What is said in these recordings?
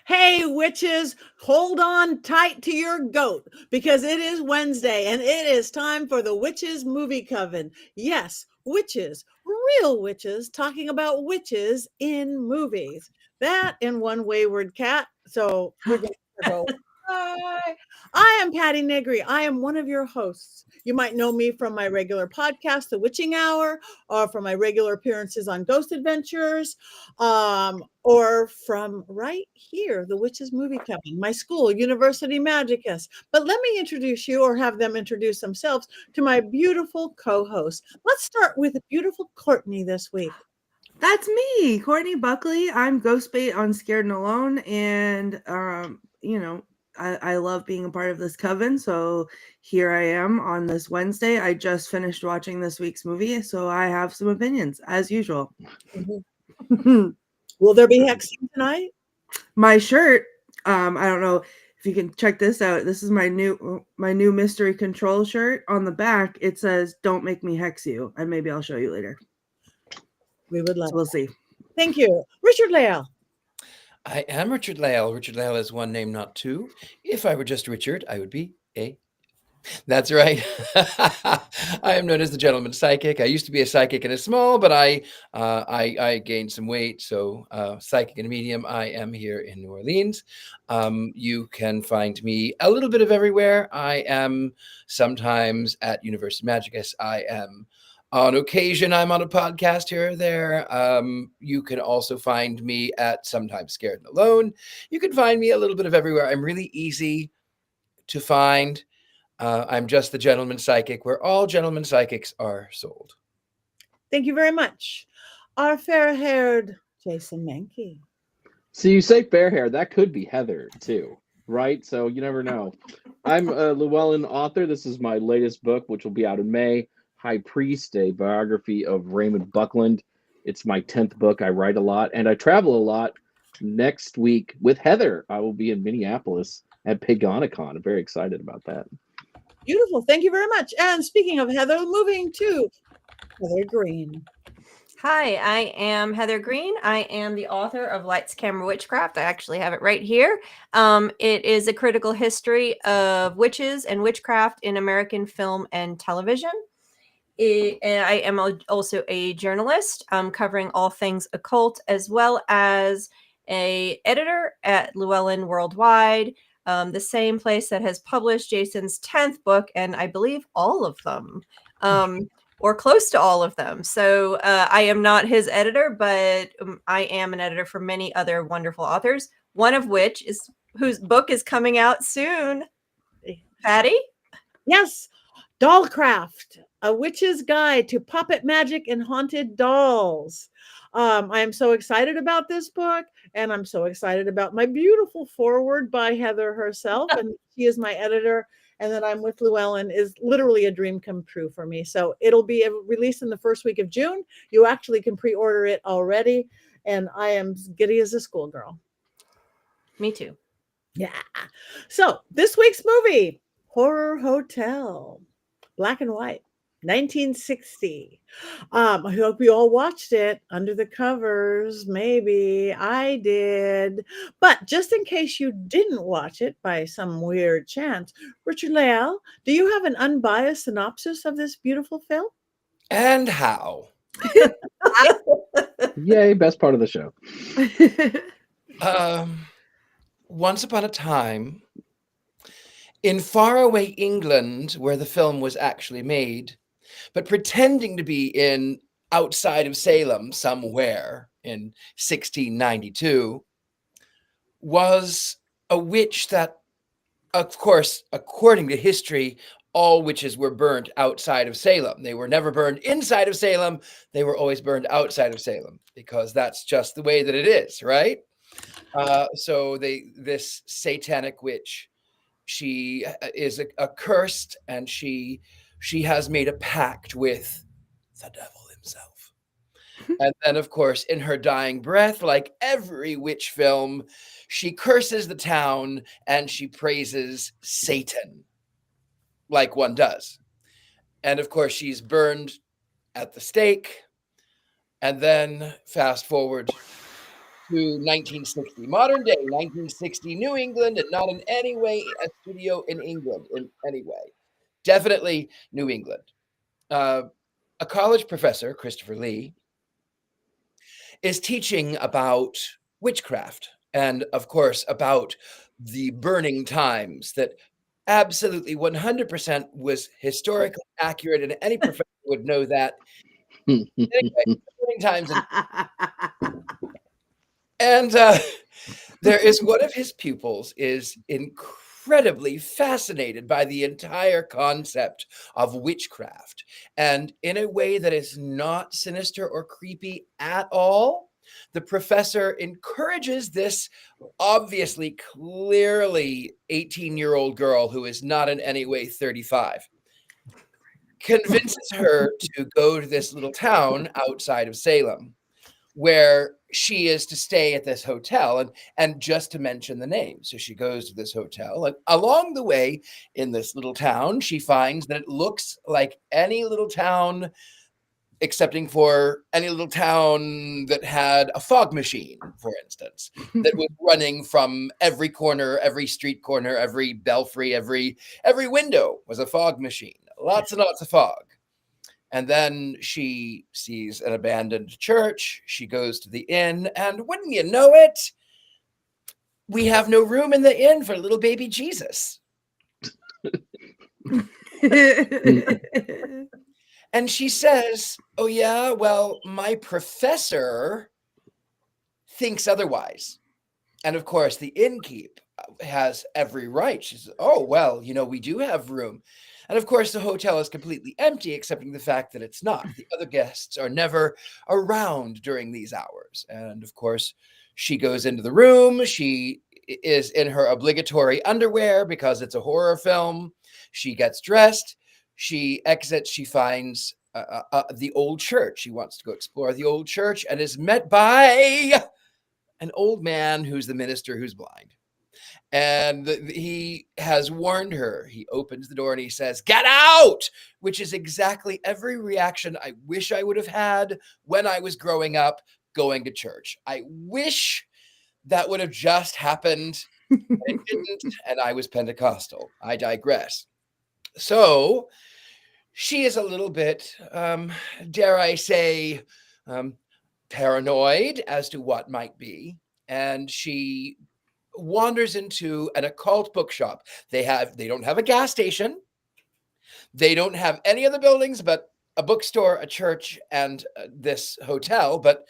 Hey, witches, hold on tight to your goat because it is Wednesday and it is time for the Witches Movie Coven. Yes, witches, real witches talking about witches in movies. That and one wayward cat. So we're going to go. Hi, I am Patti Negri. I am one of your hosts. You might know me from my regular podcast, The Witching Hour, or from my regular appearances on Ghost Adventures, or from right here, the Witches Movie Coven, my school, University Magicus. But let me introduce you, or have them introduce themselves, to my beautiful co-host. Let's start with beautiful Courtney this week. That's me, Courtney Buckley. I'm Ghostbait on Scared and Alone, and I love being a part of this coven. So here I am on this Wednesday. I just finished watching this week's movie, so I have some opinions as usual. Mm-hmm. Will there be hexing tonight? My shirt. I don't know if you can check this out. This is my new mystery control shirt. On the back, it says "Don't make me hex you," and maybe I'll show you later. We would love. So we'll see. Thank you, Richard-Lael. I am Richard-Lael. Richard-Lael is one name, not two. If I were just Richard, I would be a. That's right. I am known as the gentleman psychic. I used to be a psychic and a small, but I gained some weight. So psychic and medium. I am here in New Orleans. You can find me a little bit of everywhere. I am sometimes at University Magicus. I am on occasion. I'm on a podcast here or there. You can also find me at Sometimes Scared and Alone. You can find me a little bit of everywhere. I'm really easy to find. I'm just the gentleman psychic, where all gentleman psychics are sold. Thank you very much. Our fair-haired Jason Mankey. So you say fair hair, that could be Heather too, right? So you never know. I'm a Llewellyn author. This is my latest book, which will be out in May. High Priest, a biography of Raymond Buckland. It's my 10th book. I write a lot and I travel a lot. Next week with Heather, I will be in Minneapolis at Pagonicon. I'm very excited about that. Beautiful. Thank you very much. And speaking of Heather, moving to Heather Greene. Hi, I am Heather Greene. I am the author of Lights, Camera, Witchcraft. I actually have it right here. It is a critical history of witches and witchcraft in American film and television. I am also a journalist covering all things occult, as well as an editor at Llewellyn Worldwide, the same place that has published Jason's 10th book, and I believe all of them, or close to all of them. So I am not his editor, but I am an editor for many other wonderful authors, one of which is whose book is coming out soon. Patti? Yes, Dollcraft, A Witch's Guide to Puppet Magic and Haunted Dolls. I am so excited about this book, and I'm so excited about my beautiful foreword by Heather herself, and she is my editor, and that I'm with Llewellyn is literally a dream come true for me. So it'll be released in the first week of June. You actually can pre-order it already, and I am giddy as a schoolgirl. Me too. Yeah. So this week's movie, Horror Hotel, black and white, 1960. I hope you all watched it under the covers. Maybe I did. But just in case you didn't watch it by some weird chance, Richard-Lael, do you have an unbiased synopsis of this beautiful film? And how? Yay, best part of the show. Once upon a time, in faraway England, where the film was actually made, but pretending to be in outside of Salem somewhere in 1692, was a witch that, of course, according to history, all witches were burned outside of Salem. They were never burned inside of Salem. They were always burned outside of Salem, because that's just the way that it is, right? So this satanic witch, she is accursed, and she has made a pact with the devil himself. And then, of course, in her dying breath, like every witch film, she curses the town and she praises Satan, like one does. And of course, she's burned at the stake. And then fast forward to 1960, modern day 1960 New England, and not in any way a studio in England in any way. Definitely New England. A college professor, Christopher Lee, is teaching about witchcraft and, of course, about the burning times that absolutely 100% was historically accurate, and any professor would know that. Anyway, burning times, and there is one of his pupils is incredibly fascinated by the entire concept of witchcraft, and in a way that is not sinister or creepy at all. The professor encourages this obviously, clearly 18-year-old girl who is not in any way 35, convinces her to go to this little town outside of Salem, where she is to stay at this hotel, and just to mention the name. So she goes to this hotel, and along the way in this little town, she finds that it looks like any little town, excepting for any little town that had a fog machine, for instance, that was running from every corner, every street corner, every belfry, every window was a fog machine. Lots and lots of fog. And then she sees an abandoned church. She goes to the inn, and wouldn't you know it, we have no room in the inn for little baby Jesus. And she says, oh yeah, well, my professor thinks otherwise. And of course, the innkeep has every right. She says, oh, well, we do have room. And of course, the hotel is completely empty, excepting the fact that it's not. The other guests are never around during these hours. And of course, she goes into the room. She is in her obligatory underwear because it's a horror film. She gets dressed. She exits. She finds the old church. She wants to go explore the old church and is met by an old man who's the minister who's blind. And he has warned her. He opens the door and he says, "Get out!" which is exactly every reaction I wish I would have had when I was growing up going to church. I wish that would have just happened. It didn't, and I was Pentecostal. I digress. So she is a little bit, dare I say, paranoid as to what might be. And she wanders into an occult bookshop. They don't have a gas station. They don't have any other buildings but a bookstore, a church, and this hotel. But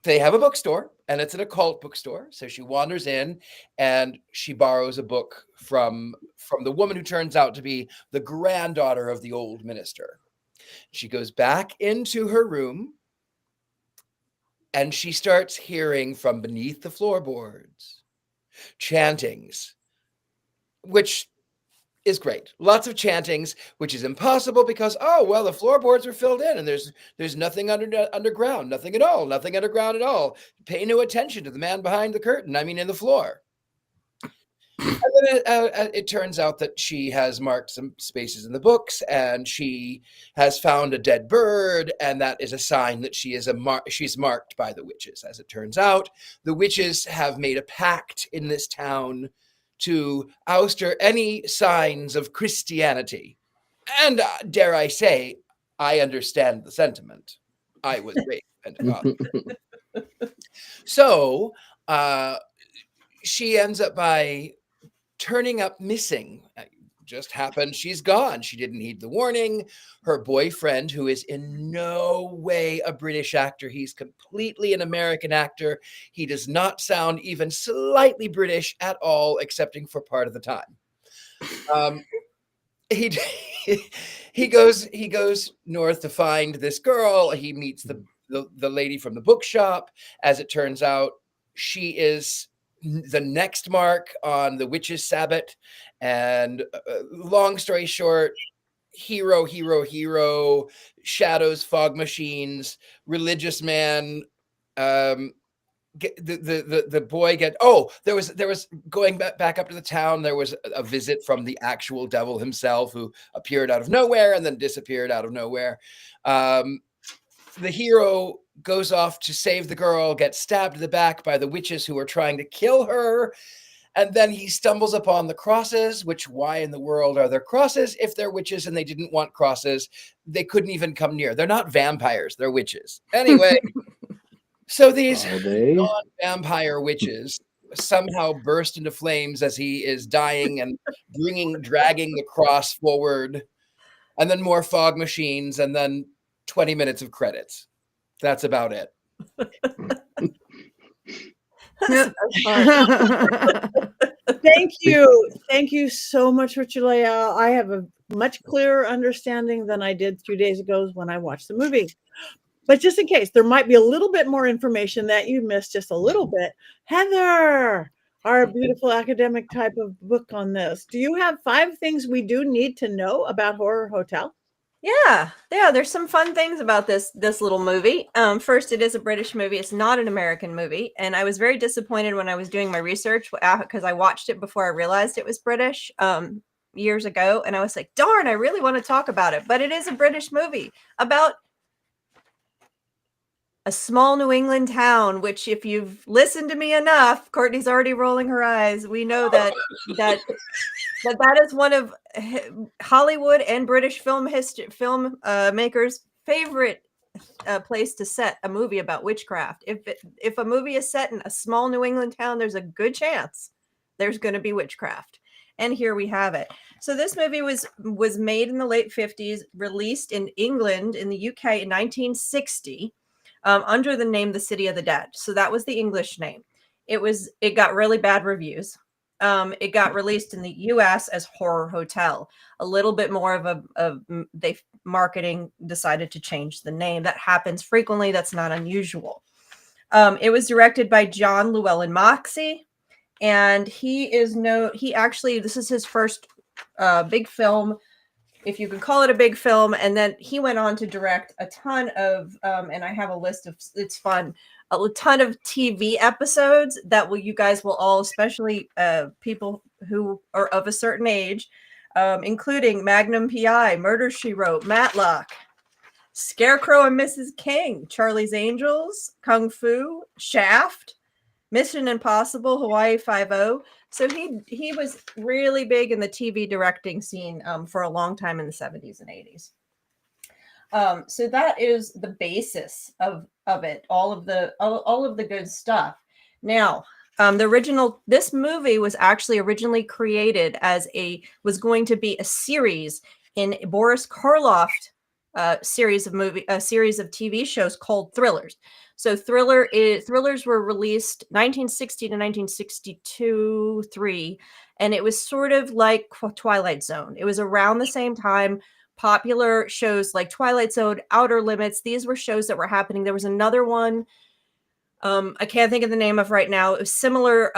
they have a bookstore, and it's an occult bookstore. So she wanders in and she borrows a book from the woman who turns out to be the granddaughter of the old minister. She goes back into her room and she starts hearing from beneath the floorboards chantings, which is great. Lots of chantings, which is impossible because, oh, well, the floorboards are filled in and there's nothing underground, nothing at all, nothing underground at all. Pay no attention to the man behind the curtain, in the floor. And then it turns out that she has marked some spaces in the books, and she has found a dead bird, and that is a sign that she's marked by the witches. As it turns out, the witches have made a pact in this town to ouster any signs of Christianity. And dare I say, I understand the sentiment. I was raised Pentecostal. So she ends up by turning up missing. Just happened. She's gone. She didn't heed the warning. Her boyfriend, who is in no way a British actor, he's completely an American actor. He does not sound even slightly British at all, excepting for part of the time. He goes north to find this girl. He meets the lady from the bookshop. As it turns out, she is the next mark on the witches' Sabbath. And long story short, hero, shadows, fog machines, religious man. The boy there was going back up to the town. There was a visit from the actual devil himself, who appeared out of nowhere and then disappeared out of nowhere. The hero goes off to save the girl, gets stabbed in the back by the witches who are trying to kill her. And then he stumbles upon the crosses, which why in the world are there crosses if they're witches and they didn't want crosses? They couldn't even come near. They're not vampires, they're witches. Anyway, so these non-vampire witches somehow burst into flames as he is dying and dragging the cross forward, and then more fog machines, and then 20 minutes of credits. That's about it. Thank you. Thank you so much, Richard-Lael. I have a much clearer understanding than I did 2 days ago when I watched the movie. But just in case, there might be a little bit more information that you missed just a little bit. Heather, our beautiful academic type of book on this. Do you have 5 things we do need to know about Horror Hotel? Yeah, there's some fun things about this little movie. First, it is a British movie. It's not an American movie. And I was very disappointed when I was doing my research because I watched it before I realized it was British years ago. And I was like, darn, I really want to talk about it. But it is a British movie about a small New England town, which if you've listened to me enough, Courtney's already rolling her eyes. We know that is one of Hollywood and British filmmakers' favorite place to set a movie about witchcraft. If a movie is set in a small New England town, there's a good chance there's going to be witchcraft. And here we have it. So this movie was made in the late 50s, released in England, in the UK in 1960. Under the name The City of the Dead. So that was the English name. It got really bad reviews. It got released in the US as Horror Hotel. A little bit more of marketing decided to change the name. That happens frequently. That's not unusual. It was directed by John Llewellyn Mankey, and this is his first big film, if you could call it a big film. And then he went on to direct a ton of, and I have a list of, it's fun, a ton of TV episodes that you guys will all, especially people who are of a certain age, including Magnum PI, Murder, She Wrote, Matlock, Scarecrow and Mrs. King, Charlie's Angels, Kung Fu, Shaft, Mission Impossible, Hawaii Five-0. So he was really big in the TV directing scene for a long time in the 70s and 80s. So that is the basis of it, all of the good stuff. Now, this movie was actually originally created was going to be a series in Boris Karloff series of TV shows called Thrillers. So thrillers were released 1960 to 1962, 3, and it was sort of like Twilight Zone. It was around the same time. Popular shows like Twilight Zone, Outer Limits, these were shows that were happening. There was another one I can't think of the name of right now. It was similar,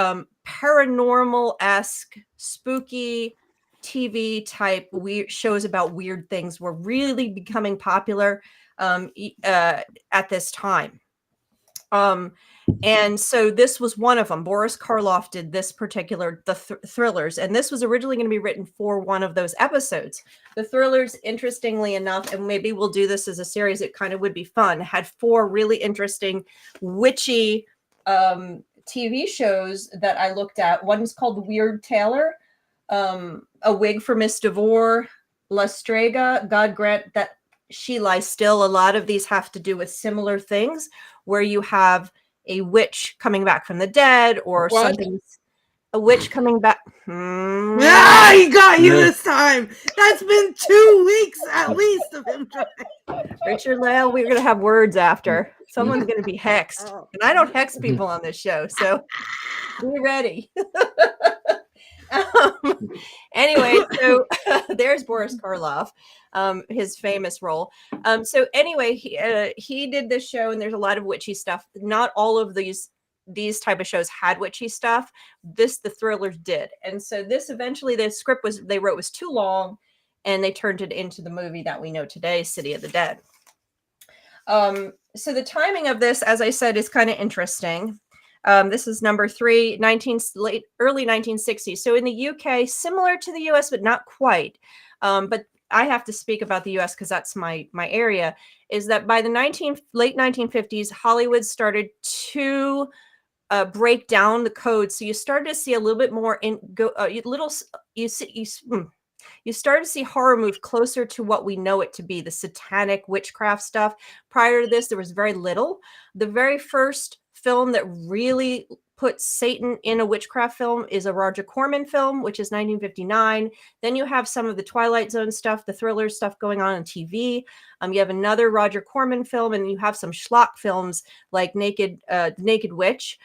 paranormal-esque, spooky TV type shows about weird things were really becoming popular at this time. And so this was one of them. Boris Karloff did this particular, Thrillers, and this was originally going to be written for one of those episodes. The Thrillers, interestingly enough, and maybe we'll do this as a series, it kind of would be fun, had 4 really interesting witchy TV shows that I looked at. One is called The Weird Tailor, A Wig for Miss Devore, La Strega, God Grant That She Lies Still. A lot of these have to do with similar things where you have a witch coming back from the dead or something. A witch coming back. Ah, he got you this time. That's been 2 weeks at least of him trying. Richard-Lael, we're going to have words after. Someone's going to be hexed. And I don't hex people on this show, so be ready. Anyway, so there's Boris Karloff, his famous role. So anyway, he did this show, and there's a lot of witchy stuff. Not all of these type of shows had witchy stuff. The Thrillers did. And so this eventually, the script they wrote was too long, and they turned it into the movie that we know today, City of the Dead. So the timing of this, as I said, is kind of interesting. This is number 3, early 1960s. So in the UK, similar to the US, but not quite. But I have to speak about the US because that's my area, is that by the late 1950s, Hollywood started to break down the code. So you started to see a little bit more you start to see horror move closer to what we know it to be, the satanic witchcraft stuff. Prior to this, there was very little. The very first film that really put Satan in a witchcraft film is a Roger Corman film, which is 1959. Then you have some of the Twilight Zone stuff, the thriller stuff going on TV. You have another Roger Corman film, and you have some schlock films like Naked Witch,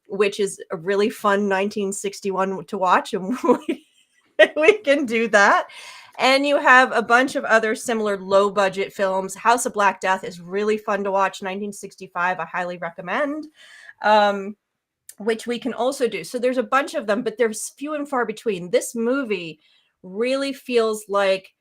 which is a really fun 1961 to watch, and we can do that. And you have a bunch of other similar low budget films. House of Black Death is really fun to watch, 1965. I highly recommend. Which we can also do. So there's a bunch of them, but there's few and far between. This movie really feels like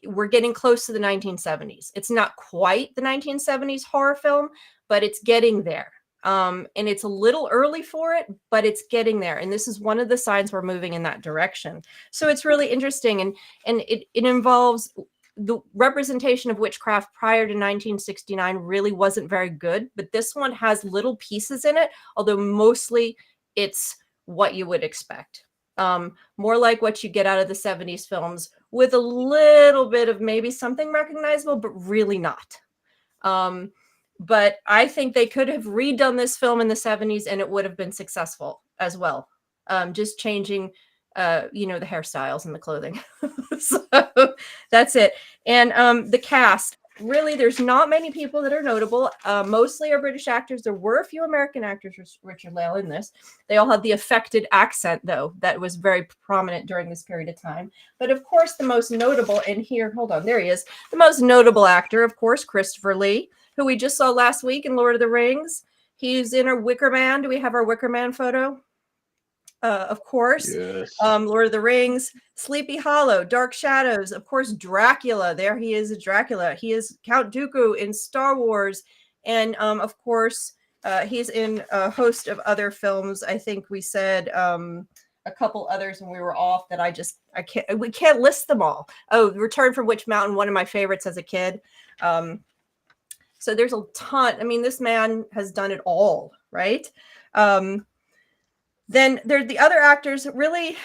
we're getting close to the 1970s. It's not quite the 1970s horror film, but it's getting there. And it's a little early for it, but it's getting there. And this is one of the signs we're moving in that direction. So it's really interesting. And it involves the representation of witchcraft prior to 1969 really wasn't very good, but this one has little pieces in it, although mostly it's what you would expect. More like what you get out of the 70s films, with a little bit of maybe something recognizable, but really not. But I think they could have redone this film in the 70s and it would have been successful as well. Just changing the hairstyles and the clothing. So that's it. And the cast, really, there's not many people that are notable. Mostly are British actors. There were a few American actors, Richard-Lael in this. They all had the affected accent, though, that was very prominent during this period of time. But of course, the most notable, and here, hold on, there he is. The most notable actor, of course, Christopher Lee, who we just saw last week in Lord of the Rings. He's in a Wicker Man. Do we have our Wicker Man photo? Of course, yes. Lord of the Rings, Sleepy Hollow, Dark Shadows, of course, Dracula. There he is, Dracula. He is Count Dooku in Star Wars, and of course, he's in a host of other films. I think we said a couple others when we were off that we can't list them all. Oh, Return from Witch Mountain, one of my favorites as a kid. So there's a ton. I mean, this man has done it all, right? Then there's the other actors really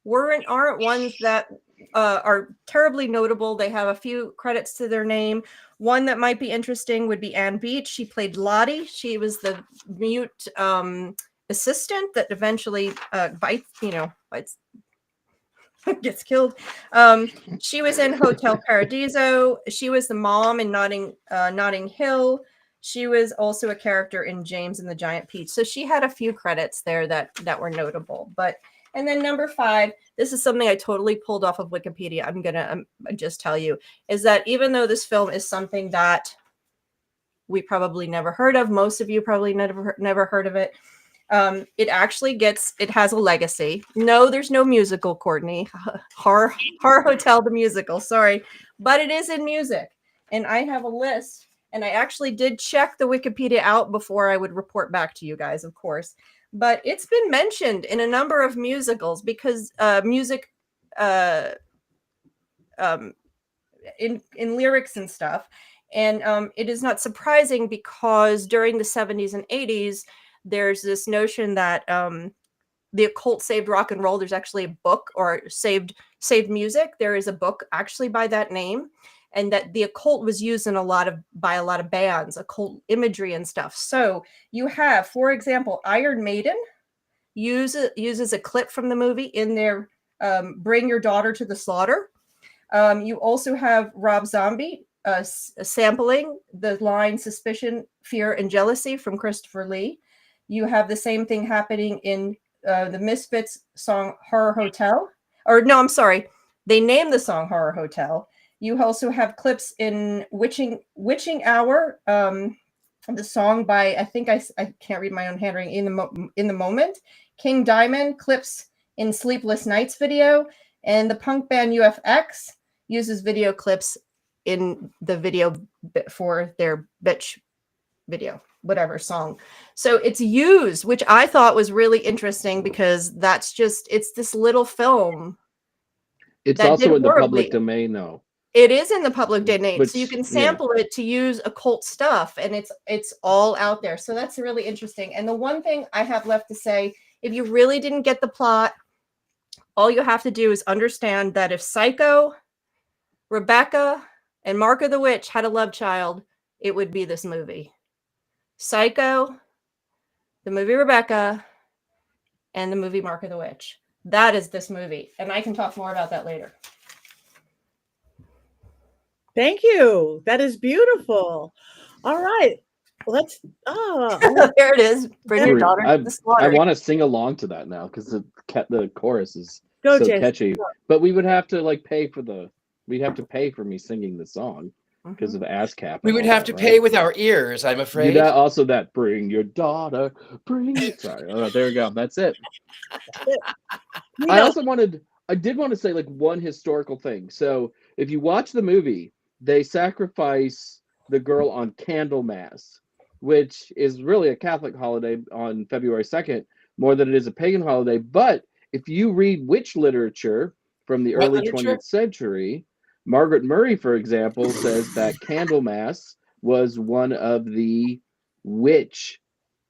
aren't ones that are terribly notable. They have a few credits to their name. One that might be interesting would be Anne Beach. She played Lottie. She was the mute assistant that eventually gets killed. She was in Hotel Paradiso. She was the mom in Notting Hill. She was also a character in James and the Giant Peach. So she had a few credits there that were notable. And then number 5, this is something I totally pulled off of Wikipedia. I'm going to just tell you, is that even though this film is something that we probably never heard of, most of you probably never heard of it, it has a legacy. No, there's no musical, Courtney. Horror Hotel, the musical, sorry. But it is in music. And I have a list. And I actually did check the Wikipedia out before I would report back to you guys, of course. But it's been mentioned in a number of musicals because music in lyrics and stuff. And it is not surprising because during the 70s and 80s, there's this notion that the occult saved rock and roll. There's actually a book, or saved music. There is a book actually by that name. And that the occult was used by a lot of bands, occult imagery and stuff. So you have, for example, Iron Maiden uses a clip from the movie in their Bring Your Daughter to the Slaughter. You also have Rob Zombie sampling the line Suspicion, Fear, and Jealousy from Christopher Lee. You have the same thing happening in the Misfits song Horror Hotel. Or no, I'm sorry. They named the song Horror Hotel. You also have clips in Witching Hour, the song by, I think I can't read my own handwriting, in the Moment. King Diamond, clips in Sleepless Nights video, and the punk band UFX uses video clips in the video for their Bitch video, whatever song. So it's used, which I thought was really interesting because it's this little film. It's that also did in the public horribly. domain, though. It is in the public domain, so you Which, can yeah. sample it to use occult stuff, and it's all out there. So that's really interesting. And the one thing I have left to say, if you really didn't get the plot, all you have to do is understand that if Psycho, Rebecca, and Mark of the Witch had a love child, it would be this movie. Psycho, the movie Rebecca, and the movie Mark of the Witch. That is this movie, and I can talk more about that later. Thank you. That is beautiful. All right. Let's There it is. Bring your daughter to the I slaughter. want to sing along to that now because the chorus is go, so Jason. catchy. But we would have to like pay for we'd have to pay for me singing the song because of ASCAP. We would have to pay with our ears, I'm afraid. Also that bring your daughter, sorry. Oh, there we go. That's it. I did want to say like one historical thing. So if you watch the movie, they sacrifice the girl on Candlemas, which is really a Catholic holiday on February 2nd, more than it is a pagan holiday. But if you read witch literature from the early 20th century, Margaret Murray, for example, says that Candlemas was one of the witch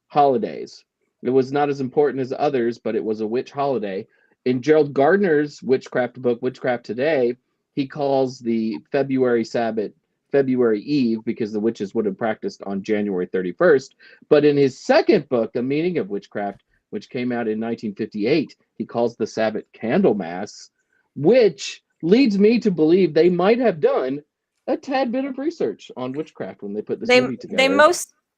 holidays. It was not as important as others, but it was a witch holiday. In Gerald Gardner's witchcraft book, Witchcraft Today, he calls the February Sabbath February Eve because the witches would have practiced on January 31st. But in his second book, The Meaning of Witchcraft, which came out in 1958, he calls the Sabbath Candlemas, which leads me to believe they might have done a tad bit of research on witchcraft when they put this movie together.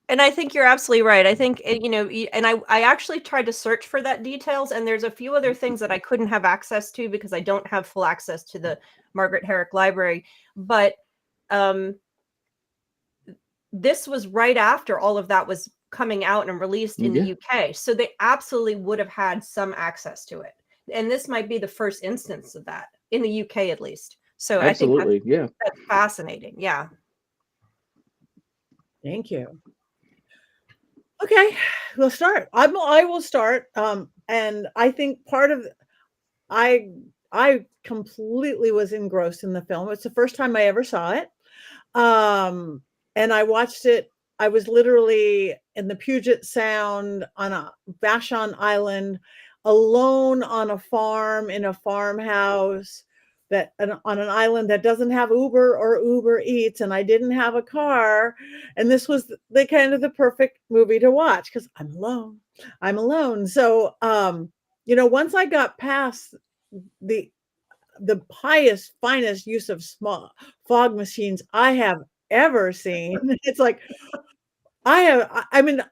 And I think you're absolutely right. I think, and I actually tried to search for that details, and there's a few other things that I couldn't have access to because I don't have full access to the Margaret Herrick Library. But this was right after all of that was coming out and released in the UK. So they absolutely would have had some access to it. And this might be the first instance of that in the UK, at least. So absolutely, I think that's fascinating. Yeah. Thank you. Okay, we'll start. I will start. And I think part of I completely was engrossed in the film. It's the first time I ever saw it. And I watched it. I was literally in the Puget Sound on a Vashon Island, alone on a farm in a farmhouse on an island that doesn't have Uber or Uber Eats, and I didn't have a car. And this was the kind of the perfect movie to watch because I'm alone. So, once I got past the finest use of fog machines I have ever seen, it's like my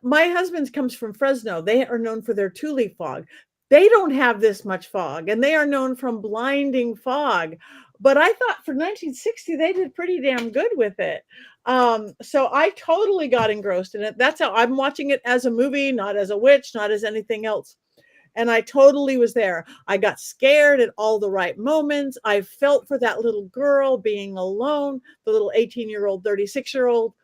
husband comes from Fresno. They are known for their two-leaf fog. They don't have this much fog, and they are known from blinding fog. But I thought for 1960, they did pretty damn good with it. So I totally got engrossed in it. That's how I'm watching it, as a movie, not as a witch, not as anything else. And I totally was there. I got scared at all the right moments. I felt for that little girl being alone, the little 18-year-old, 36-year-old.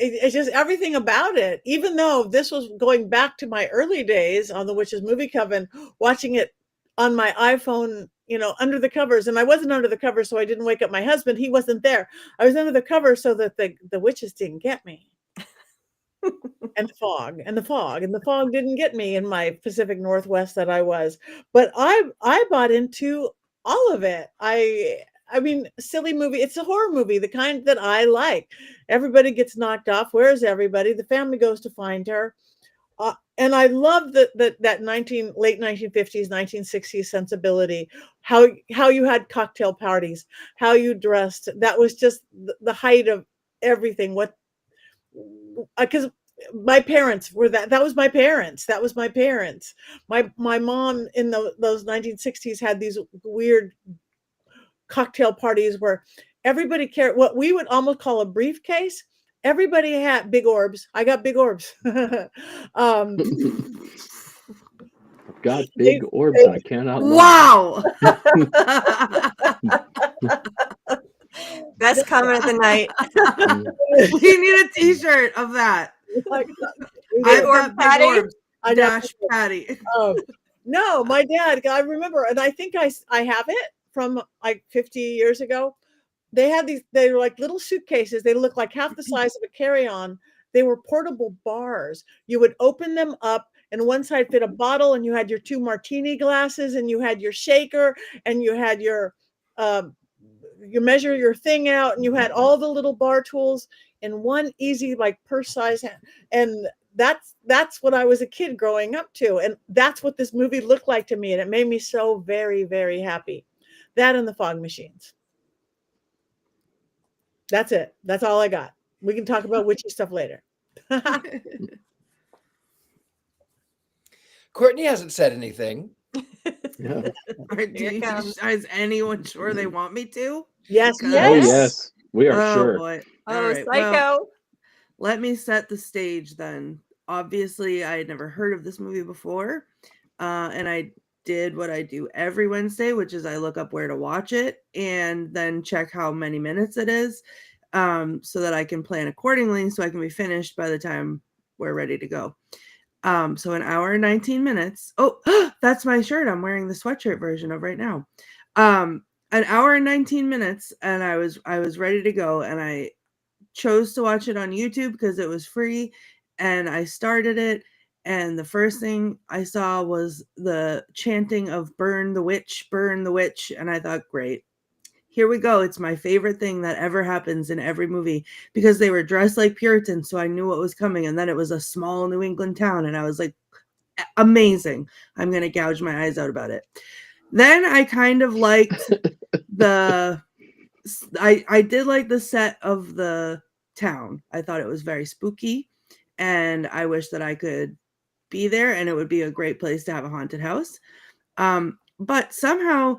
It's just everything about it. Even though this was going back to my early days on the Witches Movie Coven, watching it on my iPhone, under the covers, and I wasn't under the covers, so I didn't wake up my husband. He wasn't there. I was under the covers so that the witches didn't get me. And the fog didn't get me in my Pacific Northwest that I was. But I bought into all of it. I mean, silly movie. It's a horror movie, the kind that I like. Everybody gets knocked off. Where's everybody? The family goes to find her. And I love that late 1950s, 1960s sensibility. How you had cocktail parties, how you dressed. That was just the height of everything. Because my parents were that was my parents. My mom in those 1960s had these weird cocktail parties where everybody carried what we would almost call a briefcase. Everybody had big orbs. I got big orbs. I've got big orbs. I cannot. Wow. Best comment of the night. We need a T-shirt of that. Like, I've got big orbs. I dash definitely- Patty. Oh, no, my dad, I remember, and I think I have it from like 50 years ago. They had these, they were like little suitcases. They looked like half the size of a carry-on. They were portable bars. You would open them up, and one side fit a bottle, and you had your 2 martini glasses, and you had your shaker, and you had your, you measure your thing out, and you had all the little bar tools in one easy, like purse size hand. And that's what I was a kid growing up to. And that's what this movie looked like to me. And it made me so very, very happy. That and the fog machines. That's it. That's all I got. We can talk about witchy stuff later. Courtney hasn't said anything. Yeah. Is anyone sure they want me to? Yes, Because- Oh yes. yes, we are Oh sure. boy. Oh, All right. psycho. Well, let me set the stage then. Obviously, I had never heard of this movie before. And I did what I do every Wednesday, which is I look up where to watch it and then check how many minutes it is, so that I can plan accordingly so I can be finished by the time we're ready to go. So an hour and 19 minutes. Oh, that's my shirt. I'm wearing the sweatshirt version of right now. An hour and 19 minutes, and I was ready to go, and I chose to watch it on YouTube because it was free, and I started it, and the first thing I saw was the chanting of burn the witch, and I thought, great. Here we go. It's my favorite thing that ever happens in every movie, because they were dressed like Puritans, so I knew what was coming, and then it was a small New England town, and I was like, amazing. I'm going to gouge my eyes out about it. Then I kind of liked I did like the set of the town. I thought it was very spooky, and I wish that I could be there, and it would be a great place to have a haunted house. But somehow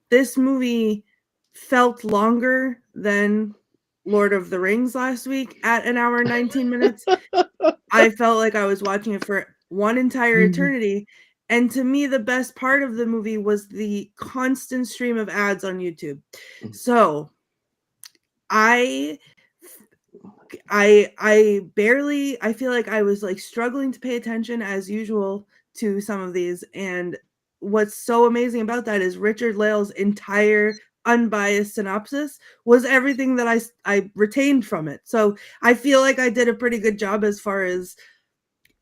this movie felt longer than Lord of the Rings last week at an hour and 19 minutes. I felt like I was watching it for one entire eternity. And to me, the best part of the movie was the constant stream of ads on YouTube. So I feel like I was like struggling to pay attention as usual to some of these. And what's so amazing about that is Richard-Lael's entire unbiased synopsis was everything that I retained from it. So I feel like I did a pretty good job as far as,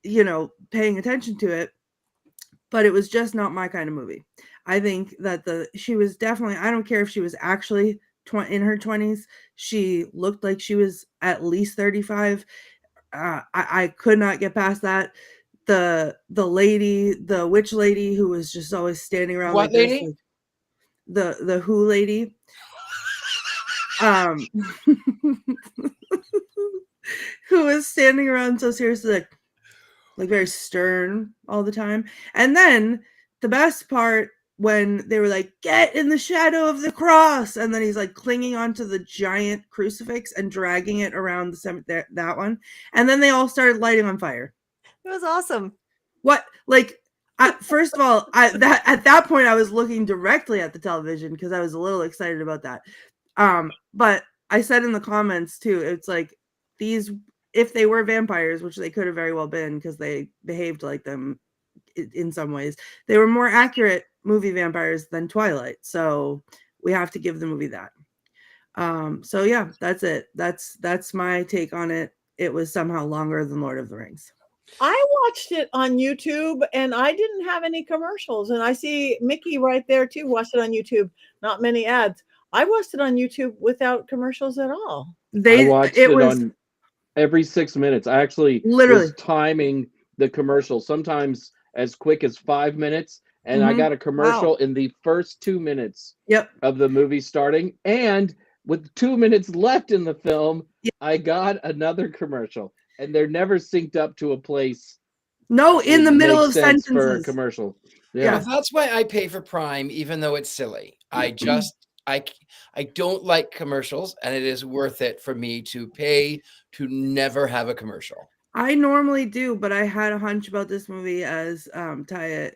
paying attention to it, but it was just not my kind of movie. I think that she was definitely, I don't care if she was actually in her 20s, she looked like she was at least 35. I could not get past that. The lady, the witch lady who was just always standing around. What like lady? This, the Who lady. Who was standing around so seriously, like very stern all the time. And then the best part, when they were like, get in the shadow of the cross, and then he's like clinging onto the giant crucifix and dragging it around the cemetery, that one, and then they all started lighting on fire. It was awesome. What, like, first of all, at that point I was looking directly at the television because I was a little excited about that. But I said in the comments too, it's like, these, if they were vampires, which they could have very well been because they behaved like them in some ways, they were more accurate movie vampires than Twilight. So we have to give the movie that. So yeah, that's it. That's my take on it. It was somehow longer than Lord of the Rings. I watched it on YouTube, and I didn't have any commercials. And I see Mickey right there too. Watched it on YouTube. Not many ads. I watched it on YouTube without commercials at all. I watched it on every 6 minutes. I actually was timing the commercial, sometimes as quick as 5 minutes, and I got a commercial in the first 2 minutes of the movie starting. And with 2 minutes left in the film, I got another commercial. And they're never synced up to a place. No, in the middle of sentences. For a commercial. Yeah. Well, that's why I pay for Prime, even though it's silly. I don't like commercials, and it is worth it for me to pay to never have a commercial. I normally do, but I had a hunch about this movie, as Taya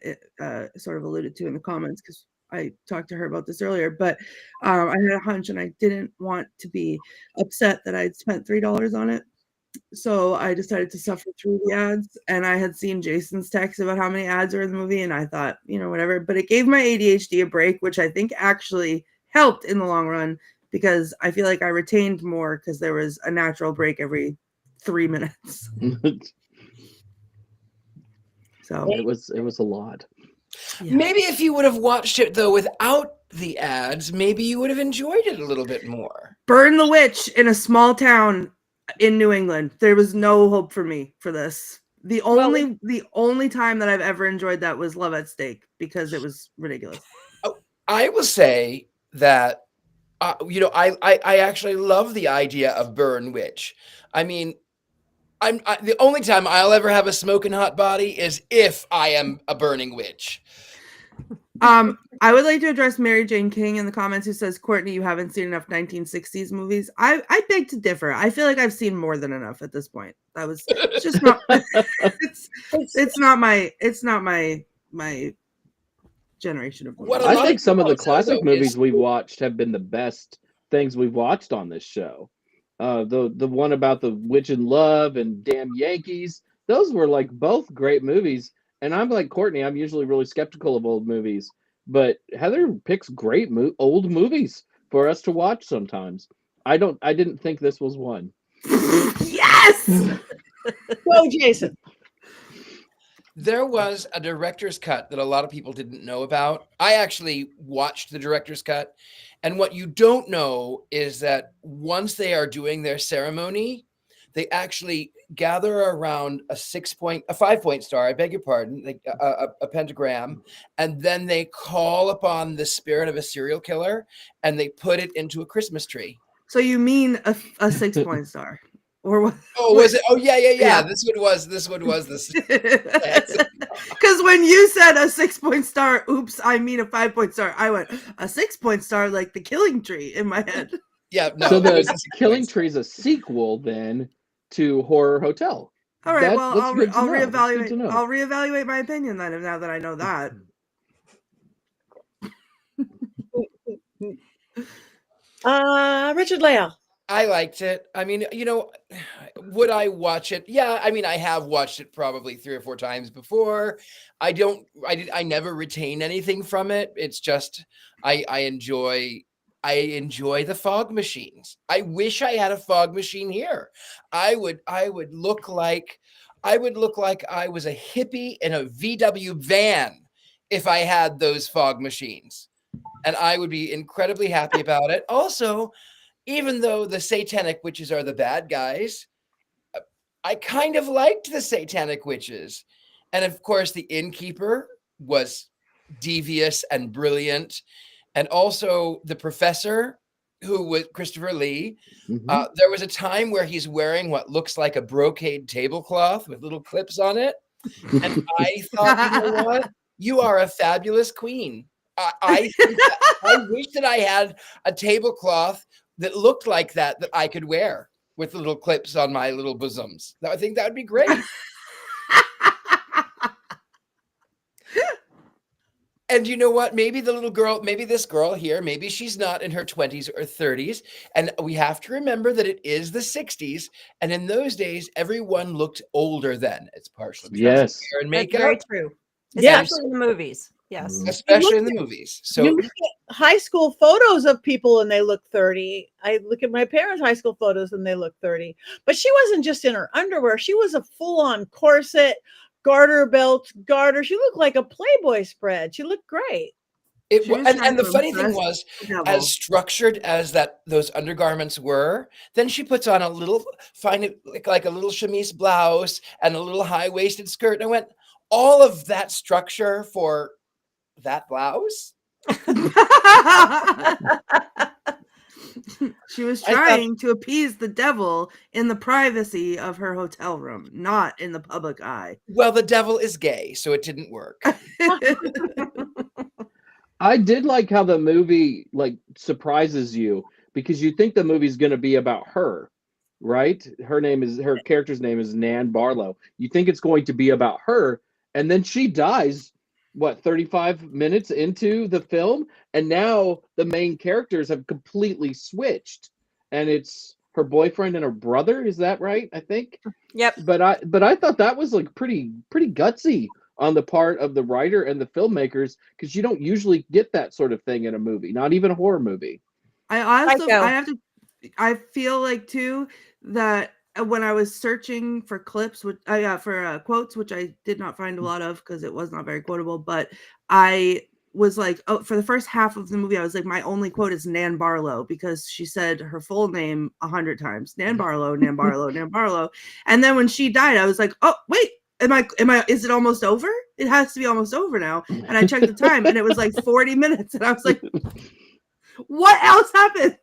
sort of alluded to in the comments, because I talked to her about this earlier. But I had a hunch, and I didn't want to be upset that I'd spent $3 on it. So I decided to suffer through the ads, and I had seen Jason's text about how many ads are in the movie, and I thought, whatever. But it gave my ADHD a break, which I think actually helped in the long run, because I feel like I retained more because there was a natural break every 3 minutes. So it was a lot. yeah. Maybe if you would have watched it though without the ads, maybe you would have enjoyed it a little bit more. Burn the Witch in a small town in New England. There was no hope for me for this. The only time that I've ever enjoyed that was Love at Stake, because it was ridiculous. I will say that I actually love the idea of Burn Witch. I mean, the only time I'll ever have a smoking hot body is if I am a burning witch. I would like to address Mary Jane King in the comments, who says, Courtney, you haven't seen enough 1960s movies. I beg to differ. I feel like I've seen more than enough at this point. It's just not it's not my generation of movies. I think some of the classic movies we've watched have been the best things we've watched on this show. The one about the Witch in Love and Damn Yankees, those were like both great movies. And I'm like Courtney, I'm usually really skeptical of old movies, but Heather picks great old movies for us to watch sometimes. I didn't think this was one. Yes. Go, Jason. There was a director's cut that a lot of people didn't know about. I actually watched the director's cut. And what you don't know is that once they are doing their ceremony, they actually gather around a 5-point star, I beg your pardon, like a pentagram, and then they call upon the spirit of a serial killer and they put it into a Christmas tree. So you mean a 6-point star? Or what? Oh, was it? Oh, yeah. This one was this. Because when you said a 6-point star, oops, I mean a 5-point star. I went a 6-point star, like the Killing Tree, in my head. Yeah, no. So the Killing Tree is a sequel then to Horror Hotel. All right, I'll reevaluate. I'll reevaluate my opinion then, now that I know that. Richard-Lael. I liked it. I mean, would I watch it? Yeah, I mean, I have watched it probably 3 or 4 times before. I never retain anything from it. It's just I enjoy the fog machines. I wish I had a fog machine here. I would look like I was a hippie in a VW van if I had those fog machines. And I would be incredibly happy about it. Also, even though the satanic witches are the bad guys, I kind of liked the satanic witches. And of course, the innkeeper was devious and brilliant. And also the professor, who was Christopher Lee. Mm-hmm. There was a time where he's wearing what looks like a brocade tablecloth with little clips on it. And I thought, you know what? You are a fabulous queen. I wish that I had a tablecloth that looked like that I could wear with little clips on my little bosoms. I think that would be great. And you know what? Maybe this girl here, maybe she's not in her 20s or 30s. And we have to remember that it is the 60s. And in those days, everyone looked older then. It's partially because of hair and makeup. That's very true. Yes. Especially in the movies. Yes. Especially in the movies. So you look at high school photos of people and they look 30. I look at my parents' high school photos and they look 30. But she wasn't just in her underwear. She was a full-on corset, garter belt, garter. She looked like a Playboy spread. She looked great. And the funny thing was, as structured as those undergarments were, then she puts on a little, like a little chemise blouse and a little high-waisted skirt. And I went, all of that structure for that blouse? She was trying to appease the devil in the privacy of her hotel room, not in the public eye. Well, the devil is gay, so it didn't work. I did like how the movie surprises you, because you think the movie's going to be about her, right? Her character's name is Nan Barlow. You think it's going to be about her, and then she dies 35 minutes into the film, and now the main characters have completely switched, and it's her boyfriend and her brother. Is that right? I think. Yep. But I thought that was like pretty gutsy on the part of the writer and the filmmakers, because you don't usually get that sort of thing in a movie, not even a horror movie. I feel like too that when I was searching for clips, for quotes, which I did not find a lot of because it was not very quotable, but I was like, oh, for the first half of the movie, I was like, my only quote is Nan Barlow, because she said her full name 100 times, Nan Barlow, Nan Barlow, Nan Barlow. And then when she died, I was like, oh, wait, is it almost over? It has to be almost over now. And I checked the time and it was like 40 minutes. And I was like, what else happens?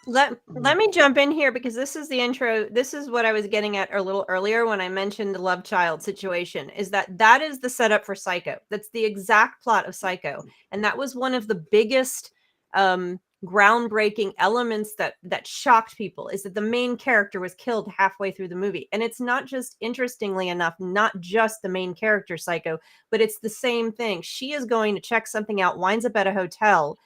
Let me jump in here, because this is the intro. This is what I was getting at a little earlier when I mentioned the love child situation, is that is the setup for Psycho. That's the exact plot of Psycho. And that was one of the biggest groundbreaking elements that shocked people, is that the main character was killed halfway through the movie. And it's not just, interestingly enough, not just the main character Psycho, but it's the same thing. She is going to check something out, winds up at a hotel,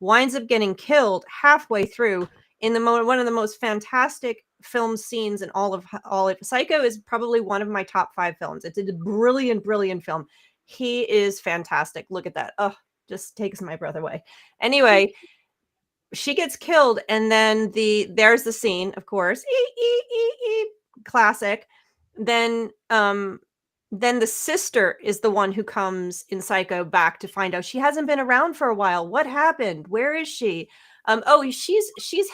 winds up getting killed halfway through. In one of the most fantastic film scenes in all of Psycho is probably one of my top 5 films. It's a brilliant film. He is fantastic. Look at that. Oh, just takes my breath away. Anyway, she gets killed, and then there's the scene, of course. Classic. Then the sister is the one who comes in Psycho back to find out she hasn't been around for a while. What happened? Where is she? She's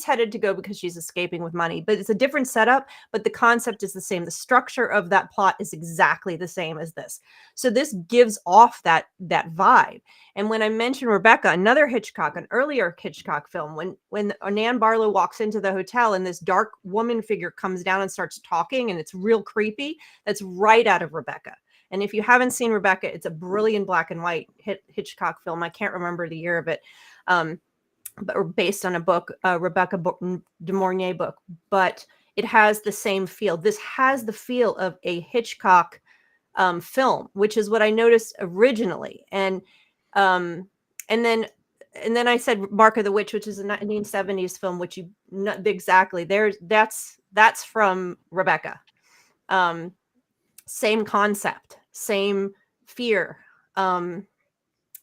headed to go because she's escaping with money, but it's a different setup, but the concept is the same. The structure of that plot is exactly the same as this. So this gives off that vibe. And when I mentioned Rebecca, another Hitchcock, an earlier Hitchcock film, when Nan Barlow walks into the hotel and this dark woman figure comes down and starts talking and it's real creepy, that's right out of Rebecca. And if you haven't seen Rebecca, it's a brilliant black and white Hitchcock film. I can't remember the year of it. But based on a book, Rebecca de Mornay book, but it has the same feel. This has the feel of a Hitchcock film, which is what I noticed originally. And then I said Mark of the Witch, which is a 1970s film, which exactly that's from Rebecca. Same concept, same fear.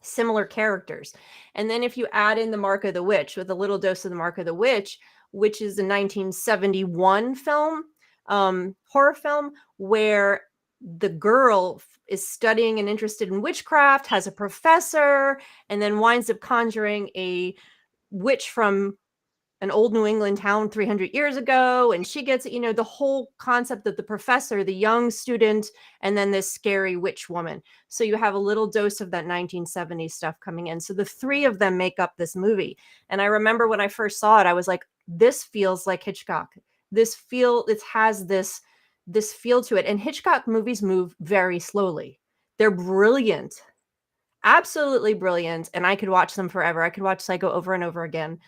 Similar characters. And then if you add in the Mark of the Witch with a little dose of the Mark of the Witch, which is a 1971 film, horror film, where the girl is studying and interested in witchcraft, has a professor, and then winds up conjuring a witch from an old New England town 300 years ago. And she gets, the whole concept of the professor, the young student, and then this scary witch woman. So you have a little dose of that 1970s stuff coming in. So the 3 of them make up this movie. And I remember when I first saw it, I was like, this feels like Hitchcock. It has this feel to it. And Hitchcock movies move very slowly. They're brilliant. Absolutely brilliant. And I could watch them forever. I could watch Psycho over and over again.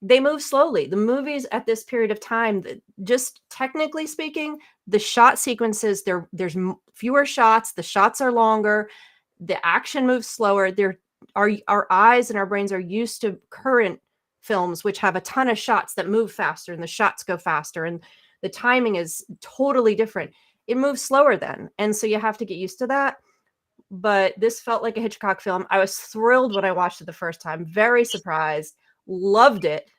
They move slowly. The movies at this period of time, just technically speaking, the shot sequences, there's fewer shots. The shots are longer. The action moves slower. Our eyes and our brains are used to current films, which have a ton of shots that move faster, and the shots go faster, and the timing is totally different. It moves slower then. And so you have to get used to that. But this felt like a Hitchcock film. I was thrilled when I watched it the first time. Very surprised. Loved it.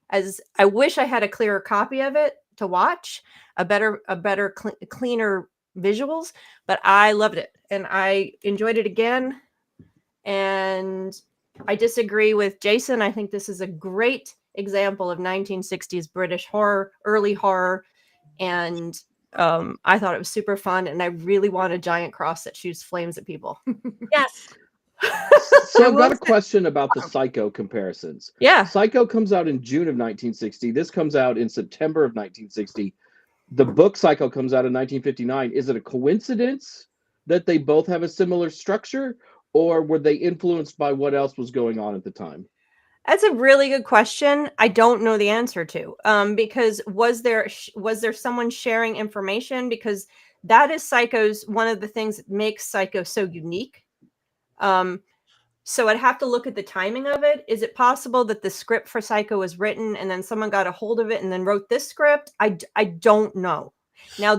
As I wish I had a clearer copy of it to watch, cleaner visuals, but I loved it and I enjoyed it again. And I disagree with Jason. I think this is a great example of 1960s British horror, early horror, and I thought it was super fun, and I really want a giant cross that shoots flames at people. Yes. So I've got a question about the Psycho comparisons. Yeah. Psycho comes out in June of 1960. This comes out in September of 1960. The book Psycho comes out in 1959. Is it a coincidence that they both have a similar structure, or were they influenced by what else was going on at the time? That's a really good question. I don't know the answer to, because was there someone sharing information? Because that is Psycho's, one of the things that makes Psycho so unique. So I'd have to look at the timing of it. Is it possible that the script for Psycho was written and then someone got a hold of it and then wrote this script? I don't know. Now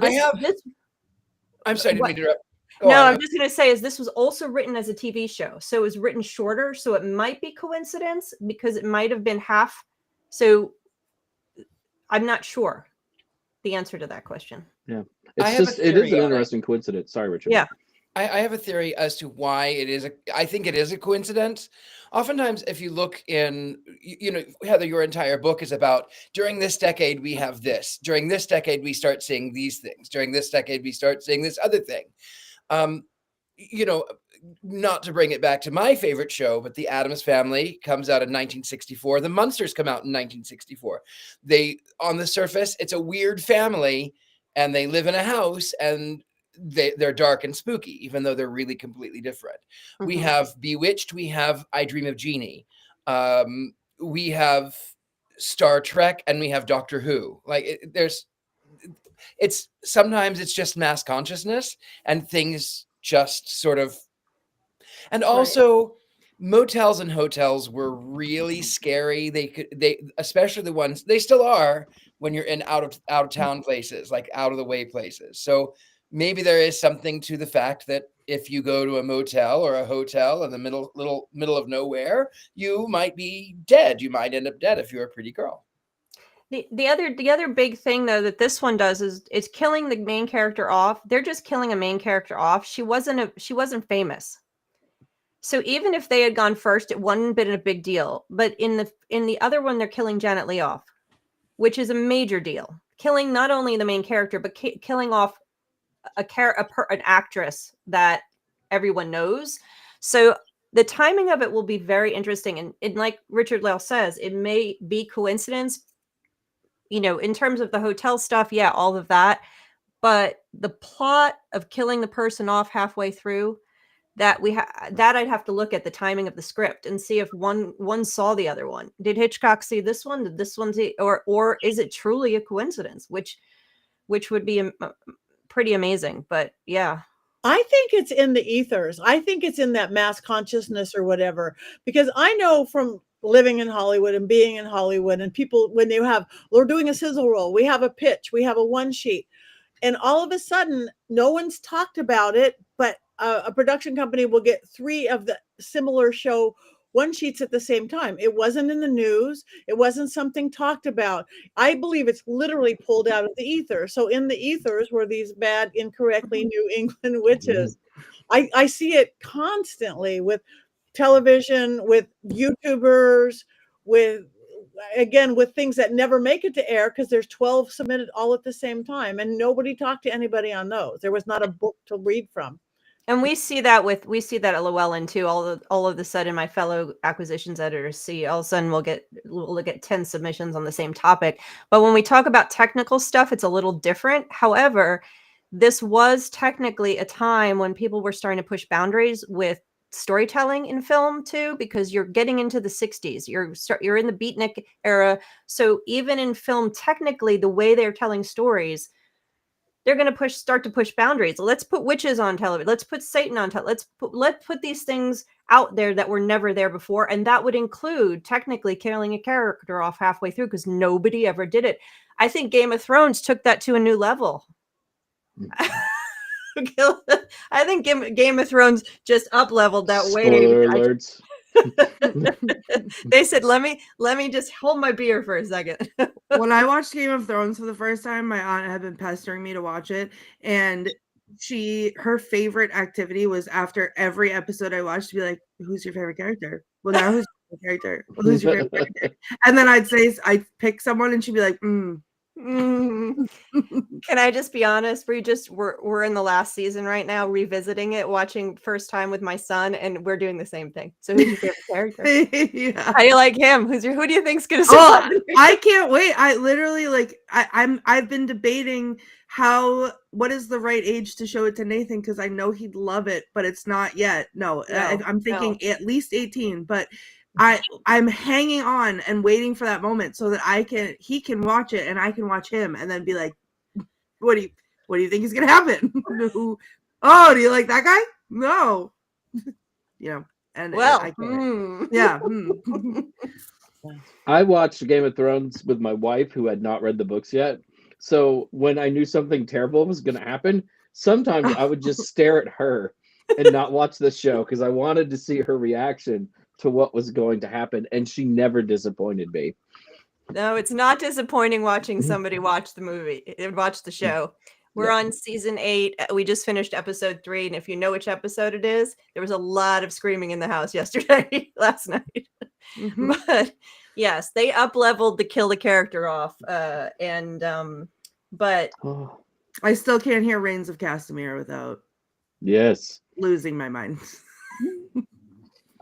I'm sorry, didn't mean to interrupt. Go No, on. I'm just going to say is this was also written as a TV show. So it was written shorter. So it might be coincidence because it might have been half. So I'm not sure the answer to that question. Yeah. I It's have a just, it is theory an on it. interesting coincidence. Sorry, Richard. Yeah. I have a theory as to why it is I think it is a coincidence. Oftentimes, if you look in, Heather, your entire book is about during this decade, we have this. During this decade, we start seeing these things. During this decade, we start seeing this other thing. Not to bring it back to my favorite show, but the Addams Family comes out in 1964. The Munsters come out in 1964. On the surface, it's a weird family and they live in a house and they're dark and spooky, even though they're really completely different. Mm-hmm. We have Bewitched. We have I Dream of Jeannie. We have Star Trek, and we have Doctor Who. Like sometimes it's just mass consciousness and things just sort of, and also motels and hotels were really scary. They especially the ones, they still are when you're in out of town places, like out of the way places. So maybe there is something to the fact that if you go to a motel or a hotel in the middle of nowhere, you might be dead. You might end up dead if you're a pretty girl. The other big thing though that this one does is it's killing the main character off. They're just killing a main character off. She wasn't famous. So even if they had gone first, it wouldn't been a big deal. But in the other one, they're killing Janet Leigh off, which is a major deal. Killing not only the main character, but killing off an actress that everyone knows. So the timing of it will be very interesting. And like Richard-Lael says, it may be coincidence, in terms of the hotel stuff. Yeah, all of that. But the plot of killing the person off halfway through, that I'd have to look at the timing of the script and see if one saw the other one. Did Hitchcock see this one? Did this one see, or is it truly a coincidence? Which would be pretty amazing. But yeah, I think it's in the ethers. I think it's in that mass consciousness or whatever, because I know from living in Hollywood and being in Hollywood, and people, when we're doing a sizzle roll, we have a pitch, we have a one sheet, and all of a sudden no one's talked about it, but a production company will get 3 of the similar show one sheets at the same time. It wasn't in the news. It wasn't something talked about. I believe it's literally pulled out of the ether. So in the ethers were these bad, incorrectly New England witches. I see it constantly with television, with YouTubers, with things that never make it to air because there's 12 submitted all at the same time, and nobody talked to anybody on those. There was not a book to read from. And we see that at Llewellyn too. All of the sudden, my fellow acquisitions editors see all of a sudden we'll get 10 submissions on the same topic. But when we talk about technical stuff, it's a little different. However, this was technically a time when people were starting to push boundaries with storytelling in film too, because you're getting into the 60s. You're in the beatnik era. So even in film, technically, the way they're telling stories, they're going to start to push boundaries. Let's put witches on television. Let's put Satan on television. Let's put these things out there that were never there before. And that would include technically killing a character off halfway through, because nobody ever did it. I think Game of Thrones took that to a new level. I think Game of Thrones just up-leveled that way. Spoiler alerts. They said, let me just hold my beer for a second. When I watched Game of Thrones for the first time, my aunt had been pestering me to watch it, and her favorite activity was after every episode I watched to be like, who's your favorite character? Well, now who's your favorite character? Well, who's your favorite character? And then I'd pick someone and she'd be like, Can I just be honest? We're in the last season right now, revisiting it, watching first time with my son, and we're doing the same thing. So who's your favorite character? Yeah. How do you like him? Who do you think's gonna survive? I can't wait. I literally I've been debating what is the right age to show it to Nathan, because I know he'd love it, but it's not yet. I'm thinking at least 18, but I'm hanging on and waiting for that moment so that he can watch it and I can watch him, and then be like, what do you think is gonna happen? Oh, do you like that guy? No. And Well, I can't. Yeah. I watched Game of Thrones with my wife who had not read the books yet. So when I knew something terrible was going to happen, sometimes I would just stare at her and not watch the show because I wanted to see her reaction to what was going to happen. And she never disappointed me. No, it's not disappointing watching somebody watch the show. We're Yeah. on season 8. We just finished episode 3. And if you know which episode it is, there was a lot of screaming in the house last night. Mhm. But yes, they up-leveled to kill the character off. But Oh, I still can't hear Reigns of Castamere without yes. losing my mind.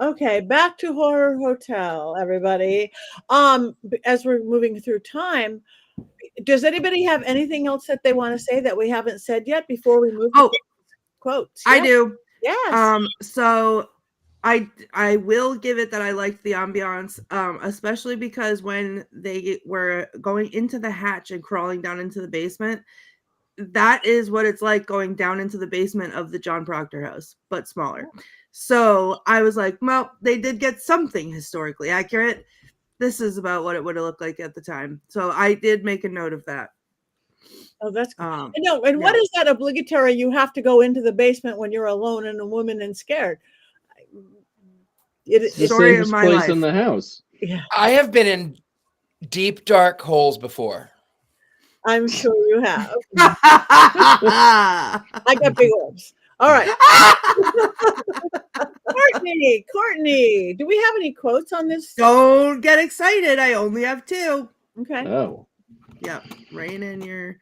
Okay, back to Horror Hotel, everybody. As we're moving through time, does anybody have anything else that they want to say that we haven't said yet before we move Oh, to quotes? I Yeah. do. Yes. So I will give it that I liked the ambiance, especially because when they were going into the hatch and crawling down into the basement, that is what it's like going down into the basement of the John Proctor house, but smaller. So I was like, well, they did get something historically accurate. This is about what it would have looked like at the time. So I did make a note of that. Oh, that's cool. Um, No, and what yeah. is that obligatory? You have to go into the basement when you're alone and a woman and scared. It's the Story of safest my place life. in the house. Yeah, I have been in deep, dark holes before. I'm sure you have. Don't I got big orbs. All right. Courtney, do we have any quotes on this? get excited. I only have 2. Okay. Oh. Yeah, rein in your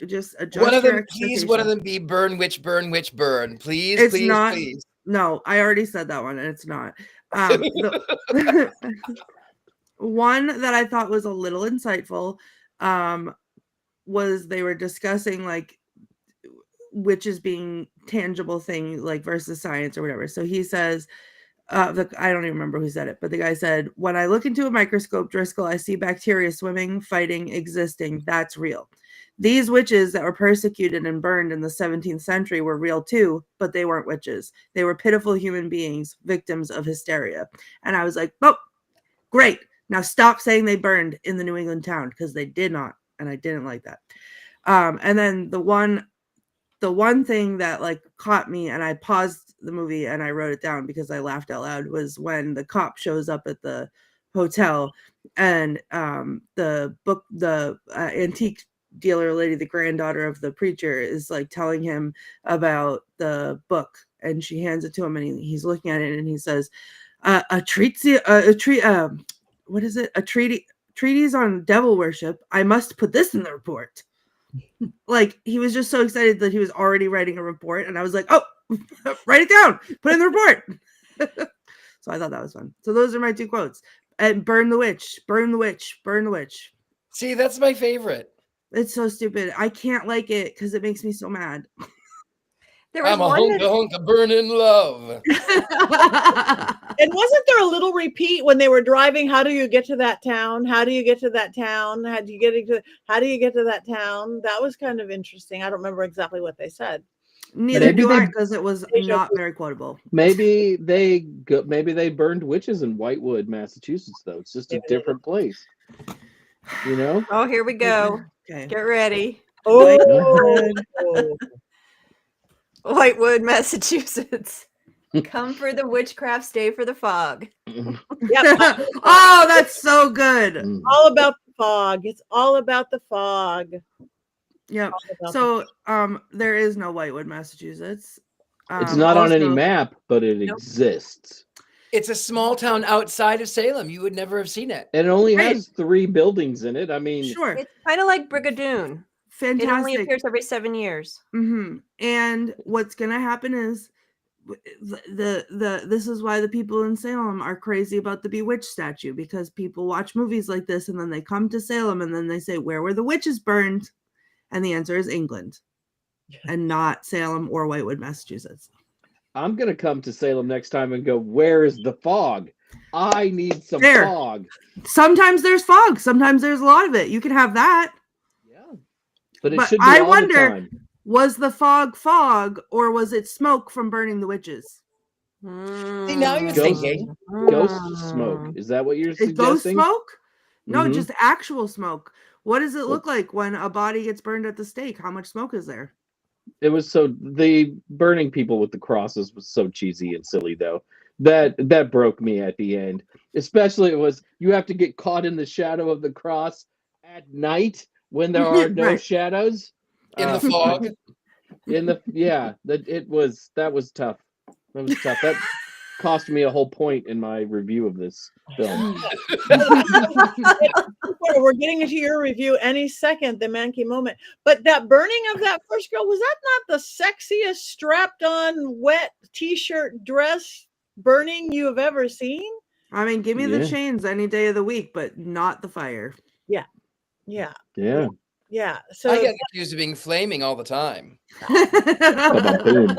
just adjust One of your them, please, one of expectations. them be burn, witch, burn, witch, burn. Please, It's please, not- please. No, I already said that one, and it's not. One that I thought was a little insightful was they were discussing like witches being tangible thing like versus science or whatever. So he says, I don't even remember who said it, but the guy said, when I look into a microscope, Driscoll, I see bacteria swimming, fighting, existing. That's real. These witches that were persecuted and burned in the 17th century were real too, but they weren't witches. They were pitiful human beings, victims of hysteria. And I was like, oh, great. Now stop saying they burned in the New England town, because they did not. And I didn't like that. And then the one thing that like caught me, and I paused the movie and I wrote it down because I laughed out loud, was when the cop shows up at the hotel and the antique dealer lady, the granddaughter of the preacher, is like telling him about the book, and she hands it to him, and he's looking at it, and he says, treatise on devil worship. I must put this in the report. Like, he was just so excited that he was already writing a report, and I was like, oh, write it down, put it in the report. So I thought that was fun. So those are my 2 quotes. And burn the witch, burn the witch, burn the witch. See, that's my favorite. It's so stupid. I can't like it because it makes me so mad. there was I'm a one hunka burning love. And wasn't there a little repeat when they were driving? How do you get to that town? How do you get to that town? How do you get to that town? That was kind of interesting. I don't remember exactly what they said. Neither Maybe do I, they- because it was Deja not vu. very quotable. Maybe they burned witches in Whitewood, Massachusetts, though. It's just a Maybe they different place. You know? Oh, here we go. Okay. Get ready. Oh, Whitewood, Massachusetts. Come for the witchcraft, stay for the fog. yep. Oh, that's so good. Mm. All about the fog. It's all about the fog. Yep. All about So there is no Whitewood, Massachusetts. It's not on any Also- map, but it Nope. exists. It's a small town outside of Salem. You would never have seen it. And it only Right. has 3 buildings in it. I mean, Sure. It's kind of like Brigadoon. It only Fantastic. appears every 7 years. And what's gonna happen is this is why the people in Salem are crazy about the Bewitched statue, because people watch movies like this and then they come to Salem and then they say, where were the witches burned? And the answer is England, and not Salem or Whitewood, Massachusetts. I'm going to come to Salem next time and go, where is the fog? I need some There. fog. Sometimes there's fog, sometimes there's a lot of it. You can have that. Yeah. But it But should be I all wonder- the time. Was the fog, or was it smoke from burning the witches? See, now you're Ghost- thinking. Ghost smoke. Is that what you're Is ghost suggesting? smoke? No, Mhm. just actual smoke. What does it look like when a body gets burned at the stake? How much smoke is there? It was so the burning people with the crosses was so cheesy and silly though. That broke me at the end. Especially it was you have to get caught in the shadow of the cross at night when there are no Right. shadows. In the fog. That was tough. That was tough. That cost me a whole point in my review of this film. We're getting into your review any second, the Mankey moment. But that burning of that first girl, was that not the sexiest strapped on wet t-shirt dress burning you have ever seen? I mean, give me the Yeah. chains any day of the week, but not the fire. Yeah. Yeah. So I get accused of being flaming all the time. Ba-ba-boom.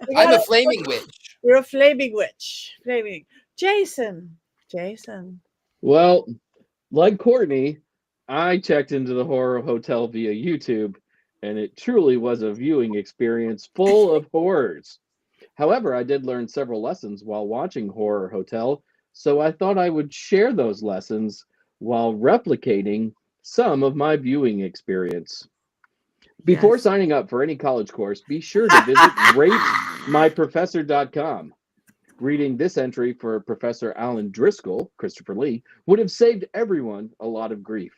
we I'm a gotta- flaming witch. You're a flaming witch. Flaming. Jason. Well, like Courtney, I checked into the horror hotel via YouTube, and it truly was a viewing experience full of horrors. However, I did learn several lessons while watching Horror Hotel, so I thought I would share those lessons while replicating some of my viewing experience. Before Yes. signing up for any college course, be sure to visit ratemyprofessor.com. Reading this entry for Professor Alan Driscoll, Christopher Lee, would have saved everyone a lot of grief.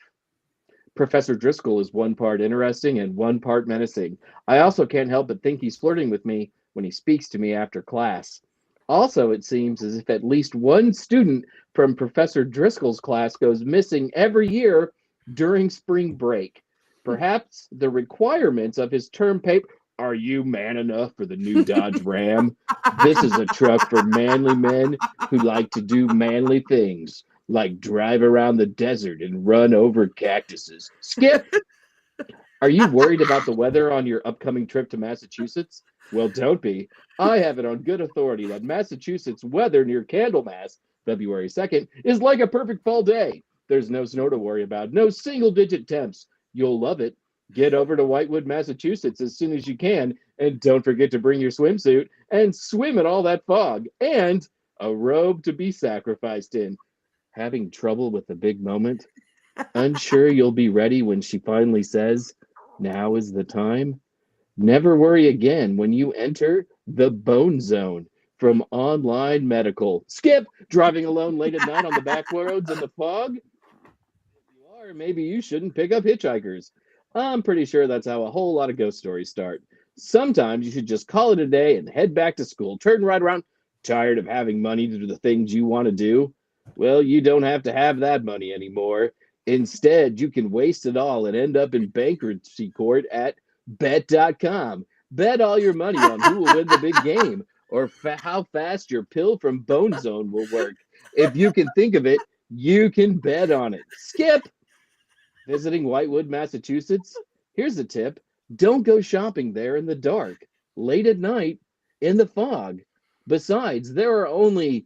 Professor Driscoll is one part interesting and one part menacing. I also can't help but think he's flirting with me when he speaks to me after class. Also, it seems as if at least one student from Professor Driscoll's class goes missing every year during spring break. Perhaps the requirements of his term paper. Are you man enough for the new Dodge Ram? This is a truck for manly men who like to do manly things, like drive around the desert and run over cactuses. Skip! Are you worried about the weather on your upcoming trip to Massachusetts? Well, don't be. I have it on good authority that Massachusetts weather near Candlemas, February 2nd, is like a perfect fall day. There's no snow to worry about, no single-digit temps. You'll love it. Get over to Whitewood, Massachusetts as soon as you can, and don't forget to bring your swimsuit and swim in all that fog, and a robe to be sacrificed in. Having trouble with the big moment? Unsure you'll be ready when she finally says, now is the time? Never worry again when you enter the Bone Zone from Online Medical. Skip! Driving alone late at night on the back roads in the fog? If you are, maybe you shouldn't pick up hitchhikers. I'm pretty sure that's how a whole lot of ghost stories start. Sometimes you should just call it a day and head back to school. Turn right around. Tired of having money to do the things you want to do? Well, you don't have to have that money anymore. Instead, you can waste it all and end up in bankruptcy court at bet.com. Bet all your money on who will win the big game or how fast your pill from Bone Zone will work. If you can think of it, you can bet on it. Skip! Visiting Whitewood, Massachusetts? Here's a tip. Don't go shopping there in the dark, late at night, in the fog. Besides, there are only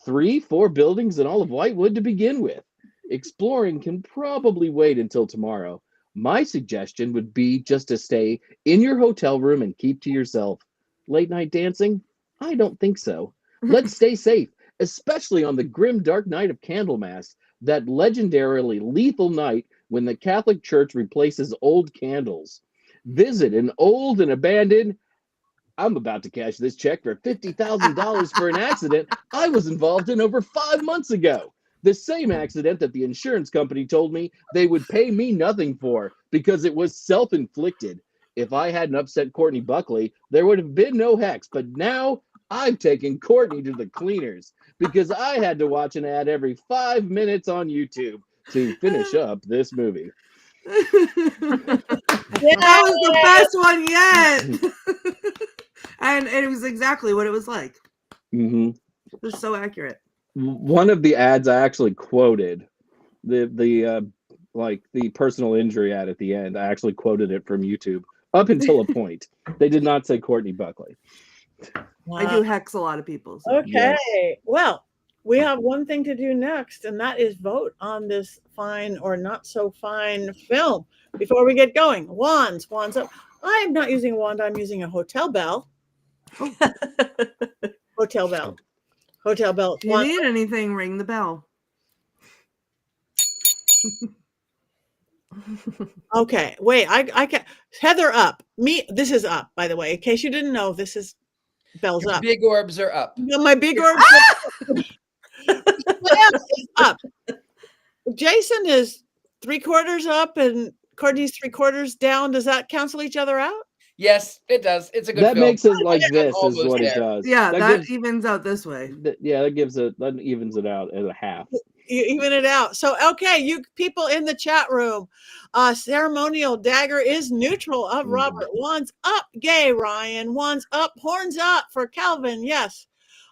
3-4 buildings in all of Whitewood to begin with. Exploring can probably wait until tomorrow. My suggestion would be just to stay in your hotel room and keep to yourself. Late night dancing? I don't think so. Let's stay safe, especially on the grim dark night of Candlemas, that legendarily lethal night when the Catholic Church replaces old candles. Visit an old and abandoned. I'm about to cash this check for $50,000 for an accident I was involved in over 5 months ago. The same accident that the insurance company told me they would pay me nothing for because it was self-inflicted. If I hadn't upset Courtney Buckley, there would have been no hex. But now I've taken Courtney to the cleaners because I had to watch an ad every 5 minutes on YouTube to finish up this movie. That was the best one yet. and it was exactly what it was like. Mm-hmm. It was so accurate. One of the ads I actually quoted, the personal injury ad at the end. I actually quoted it from YouTube up until a point. They did not say Courtney Buckley. I do hex a lot of people. So. Okay. Yes. Well, we have one thing to do next, and that is vote on this fine or not so fine film. Before we get going, wands up. I'm not using a wand. I'm using a hotel bell. Hotel Hotel bell. Hotel bell. If you need anything, ring the bell. Okay, wait. I can Heather up. This is up, by the way. In case you didn't know, this is bells Your up. big orbs are up. My big orb is up. Jason is 3/4 up and Courtney's 3/4 down. Does that cancel each other out? Yes, it does. It's a good That film. makes it like I'm this is almost what it there. does. Yeah, that gives, evens out this way. that evens it out at a half. You even it out. So, okay, you people in the chat room, ceremonial dagger is neutral of Robert. One's up, gay Ryan. One's up, horns up for Calvin. Yes.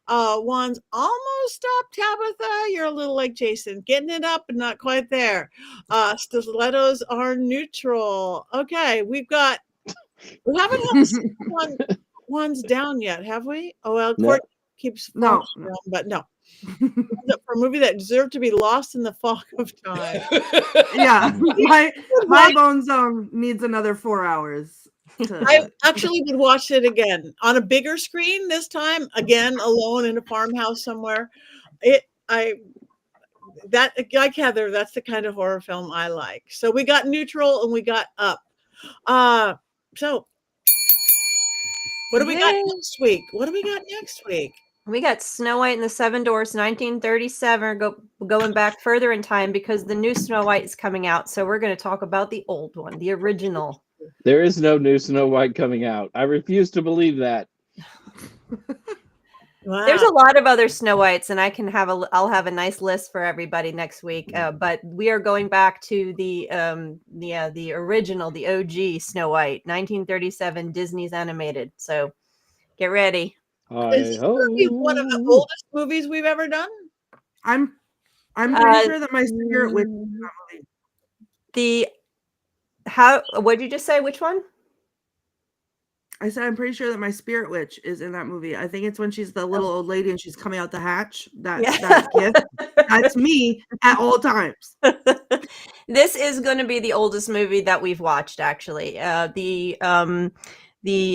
One's almost up, Tabitha. You're a little like Jason, getting it up, but not quite there. Stilettos are neutral. Okay, we haven't had the second one's down yet, have we? Oh well, No. Court keeps No. around, but no. For a movie that deserved to be lost in the fog of time. Yeah, my bone zone needs another 4 hours. I actually would watch it again on a bigger screen this time, again alone in a farmhouse somewhere. Like Heather, that's the kind of horror film I like. So we got neutral and we got up. So what do we got next week? We got Snow White and the Seven Dwarfs, 1937, going back further in time because the new Snow White is coming out. So we're going to talk about the old one, the original. There is no new Snow White coming out. I refuse to believe that. Wow. There's a lot of other Snow Whites, and I'll have a nice list for everybody next week. But we are going back to the original, the OG Snow White, 1937, Disney's animated. So get ready. Is this gonna be one of the oldest movies we've ever done? I'm pretty sure that my spirit witch. What did you just say? Which one? I said I'm pretty sure that my spirit witch is in that movie. I think it's when she's the little old lady and she's coming out the hatch. That gift. That's me at all times. This is going to be the oldest movie that we've watched. Actually, the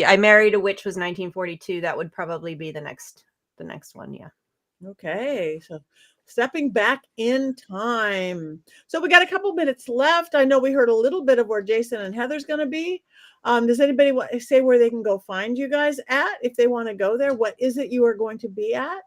I Married a Witch was 1942. That would probably be the next one. Yeah. Okay, so stepping back in time. So we got a couple minutes left. I know we heard a little bit of where Jason and Heather's going to be. Does anybody want to say where they can go find you guys at if they want to go there? What is it you are going to be at?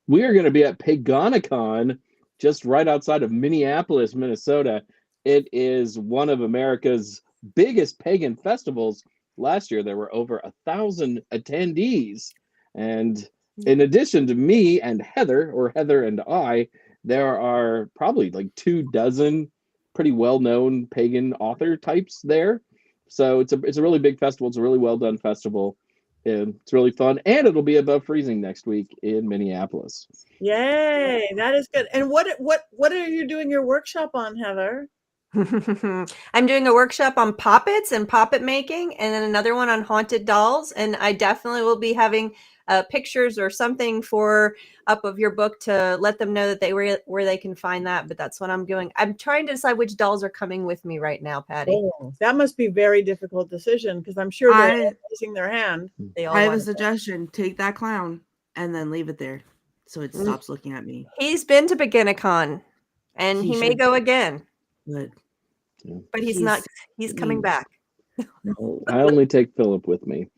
We are going to be at Paganicon, just right outside of Minneapolis, Minnesota. It is one of America's biggest pagan festivals. Last year, there were over 1,000 attendees. And in addition to me and Heather, or Heather and I, there are probably like 24 pretty well-known pagan author types there. So it's a really big festival. It's a really well-done festival. And it's really fun. And it'll be above freezing next week in Minneapolis. Yay, that is good. And what are you doing your workshop on, Heather? I'm doing a workshop on poppets and poppet making, and then another one on haunted dolls. And I definitely will be having pictures or something up of your book to let them know that where they can find that. But that's what I'm doing. I'm trying to decide which dolls are coming with me right now, Patty. Oh, that must be a very difficult decision because I'm sure they're all raising their hand. I have a suggestion. Take that clown and then leave it there so it stops looking at me. He's been to Beginnicon and he may go again. But he's not. He's coming back. No. I only take Philip with me.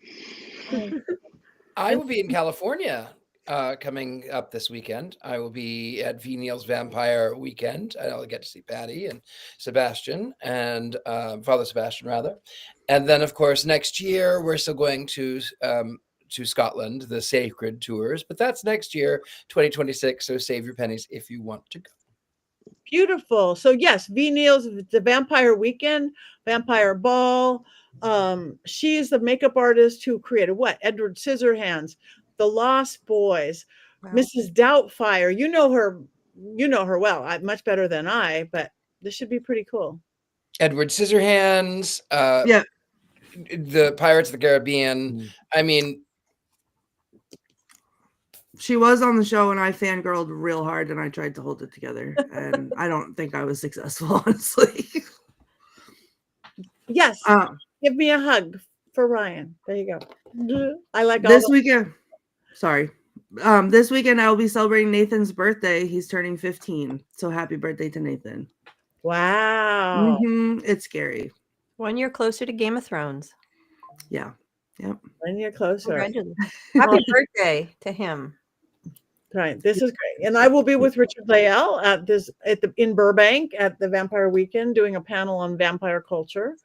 I will be in California coming up this weekend. I will be at V. Neil's Vampire Weekend. I'll get to see Patty and Sebastian and Father Sebastian, rather. And then, of course, next year we're still going to Scotland, the Sacred Tours. But that's next year, 2026. So save your pennies if you want to go. Beautiful. So yes, V. Neil's the Vampire Weekend, Vampire Ball. She is the makeup artist who created what? Edward Scissorhands, The Lost Boys, wow. Mrs. Doubtfire. You know her well, much better than I, but this should be pretty cool. Edward Scissorhands, yeah, the Pirates of the Caribbean. I mean, she was on the show and I fangirled real hard and I tried to hold it together and I don't think I was successful, honestly. Yes. Give me a hug for Ryan. There you go. I like this weekend. Sorry. This weekend I will be celebrating Nathan's birthday. He's turning 15. So happy birthday to Nathan. Wow. It's scary. 1 year closer to Game of Thrones. Yeah. Yep. And you're closer. Congratulations. Happy birthday to him. Right. This is great. And I will be with Richard-Lael in Burbank at the Vampire Weekend doing a panel on vampire culture.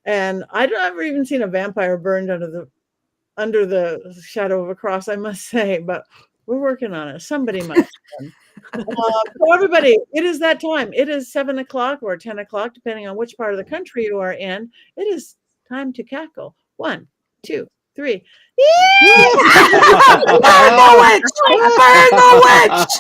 And I've never even seen a vampire burned under the shadow of a cross, I must say, but we're working on it. Somebody must. So everybody, it is that time. It is 7 o'clock or 10 o'clock, depending on which part of the country you are in. It is time to cackle. 1, 2, 3. Burn the witch! Burn the witch!